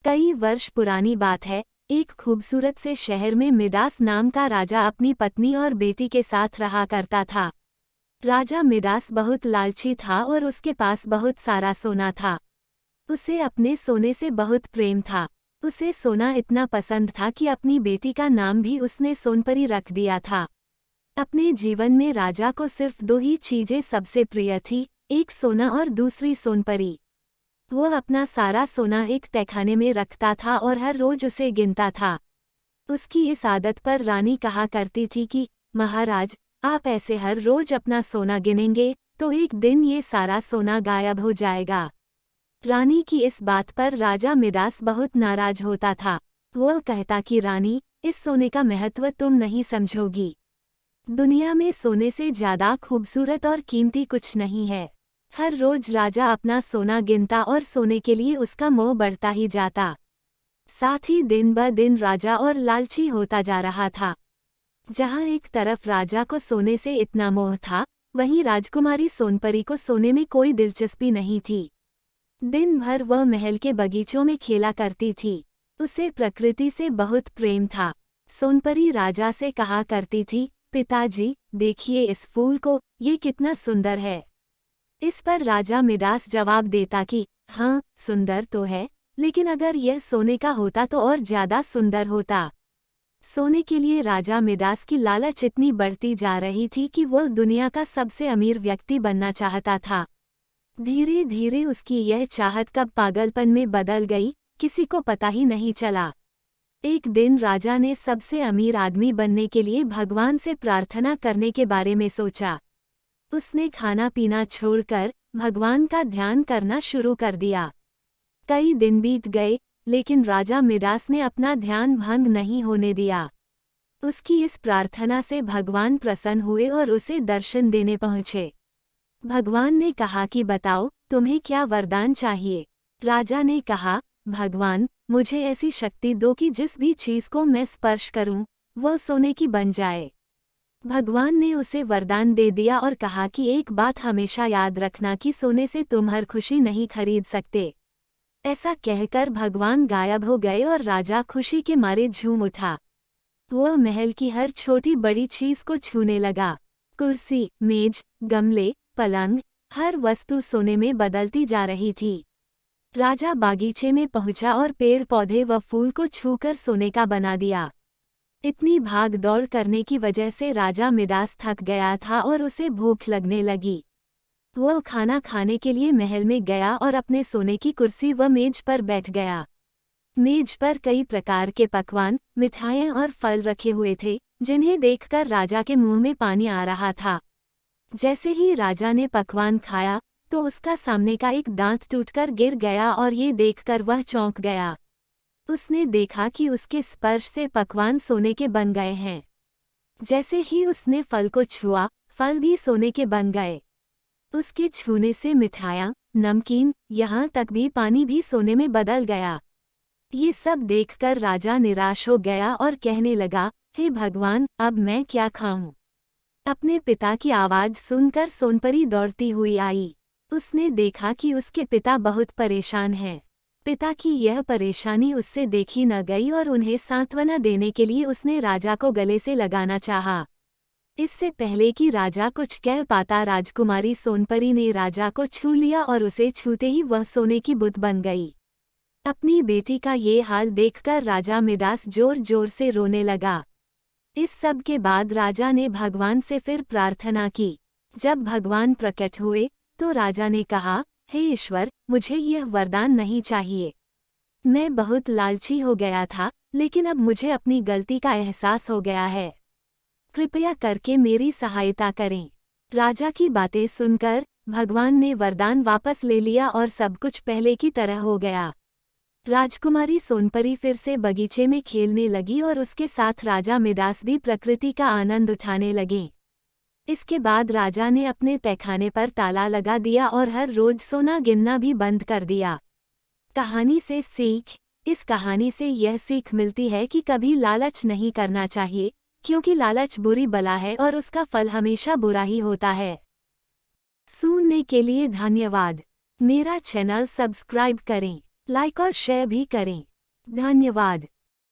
कई वर्ष पुरानी बात है। एक खूबसूरत से शहर में मिडास नाम का राजा अपनी पत्नी और बेटी के साथ रहा करता था। राजा मिडास बहुत लालची था और उसके पास बहुत सारा सोना था। उसे अपने सोने से बहुत प्रेम था। उसे सोना इतना पसंद था कि अपनी बेटी का नाम भी उसने सोनपरी रख दिया था। अपने जीवन में राजा को सिर्फ दो ही चीजें सबसे प्रिय थी, एक सोना और दूसरी सोनपरी। वो अपना सारा सोना एक तहखाने में रखता था और हर रोज उसे गिनता था। उसकी इस आदत पर रानी कहा करती थी कि महाराज, आप ऐसे हर रोज अपना सोना गिनेंगे तो एक दिन ये सारा सोना गायब हो जाएगा। रानी की इस बात पर राजा मिडास बहुत नाराज होता था। वो कहता कि रानी, इस सोने का महत्व तुम नहीं समझोगी। दुनिया में सोने से ज्यादा खूबसूरत और कीमती कुछ नहीं है। हर रोज राजा अपना सोना गिनता और सोने के लिए उसका मोह बढ़ता ही जाता। साथ ही दिन ब दिन राजा और लालची होता जा रहा था। जहाँ एक तरफ राजा को सोने से इतना मोह था, वहीं राजकुमारी सोनपरी को सोने में कोई दिलचस्पी नहीं थी। दिन भर वह महल के बगीचों में खेला करती थी। उसे प्रकृति से बहुत प्रेम था। सोनपरी राजा से कहा करती थी, पिताजी, देखिए इस फूल को, ये कितना सुंदर है। इस पर राजा मिडास जवाब देता कि हाँ, सुंदर तो है, लेकिन अगर यह सोने का होता तो और ज्यादा सुंदर होता। सोने के लिए राजा मिडास की लालच इतनी बढ़ती जा रही थी कि वह दुनिया का सबसे अमीर व्यक्ति बनना चाहता था। धीरे धीरे उसकी यह चाहत कब पागलपन में बदल गई, किसी को पता ही नहीं चला। एक दिन राजा ने सबसे अमीर आदमी बनने के लिए भगवान से प्रार्थना करने के बारे में सोचा। उसने खाना पीना छोड़कर भगवान का ध्यान करना शुरू कर दिया। कई दिन बीत गए, लेकिन राजा मिडास ने अपना ध्यान भंग नहीं होने दिया। उसकी इस प्रार्थना से भगवान प्रसन्न हुए और उसे दर्शन देने पहुँचे। भगवान ने कहा कि बताओ, तुम्हें क्या वरदान चाहिए। राजा ने कहा, भगवान, मुझे ऐसी शक्ति दो कि जिस भी चीज को मैं स्पर्श करूं, वह सोने की बन जाए। भगवान ने उसे वरदान दे दिया और कहा कि एक बात हमेशा याद रखना कि सोने से तुम हर खुशी नहीं खरीद सकते। ऐसा कहकर भगवान गायब हो गए और राजा खुशी के मारे झूम उठा। वह महल की हर छोटी बड़ी चीज को छूने लगा। कुर्सी, मेज, गमले, पलंग, हर वस्तु सोने में बदलती जा रही थी। राजा बागीचे में पहुंचा और पेड़ पौधे व फूल को छूकर सोने का बना दिया। इतनी भाग दौड़ करने की वजह से राजा मिडास थक गया था और उसे भूख लगने लगी। वह खाना खाने के लिए महल में गया और अपने सोने की कुर्सी व मेज पर बैठ गया। मेज पर कई प्रकार के पकवान, मिठाइयाँ और फल रखे हुए थे, जिन्हें देखकर राजा के मुंह में पानी आ रहा था। जैसे ही राजा ने पकवान खाया तो उसका सामने का एक दांत टूटकर गिर गया और ये देखकर वह चौंक गया। उसने देखा कि उसके स्पर्श से पकवान सोने के बन गए हैं। जैसे ही उसने फल को छुआ, फल भी सोने के बन गए। उसके छूने से मिठाइयाँ, नमकीन, यहाँ तक भी पानी भी सोने में बदल गया। ये सब देखकर राजा निराश हो गया और कहने लगा, हे भगवान, अब मैं क्या खाऊं। अपने पिता की आवाज सुनकर सोनपरी दौड़ती हुई आई। उसने देखा कि उसके पिता बहुत परेशान हैं। पिता की यह परेशानी उससे देखी न गई और उन्हें सांत्वना देने के लिए उसने राजा को गले से लगाना चाहा। इससे पहले कि राजा कुछ कह पाता, राजकुमारी सोनपरी ने राजा को छू लिया और उसे छूते ही वह सोने की बुत बन गई। अपनी बेटी का ये हाल देखकर राजा मिडास जोर जोर से रोने लगा। इस सब के बाद राजा ने भगवान से फिर प्रार्थना की। जब भगवान प्रकट हुए तो राजा ने कहा, हे ईश्वर, मुझे यह वरदान नहीं चाहिए। मैं बहुत लालची हो गया था, लेकिन अब मुझे अपनी गलती का एहसास हो गया है। कृपया करके मेरी सहायता करें। राजा की बातें सुनकर भगवान ने वरदान वापस ले लिया और सब कुछ पहले की तरह हो गया। राजकुमारी सोनपरी फिर से बगीचे में खेलने लगी और उसके साथ राजा मिडास भी प्रकृति का आनंद उठाने लगे। इसके बाद राजा ने अपने तहखाने पर ताला लगा दिया और हर रोज सोना गिनना भी बंद कर दिया। कहानी से सीख। इस कहानी से यह सीख मिलती है कि कभी लालच नहीं करना चाहिए, क्योंकि लालच बुरी बला है और उसका फल हमेशा बुरा ही होता है। सुनने के लिए धन्यवाद। मेरा चैनल सब्सक्राइब करें, लाइक और शेयर भी करें। धन्यवाद।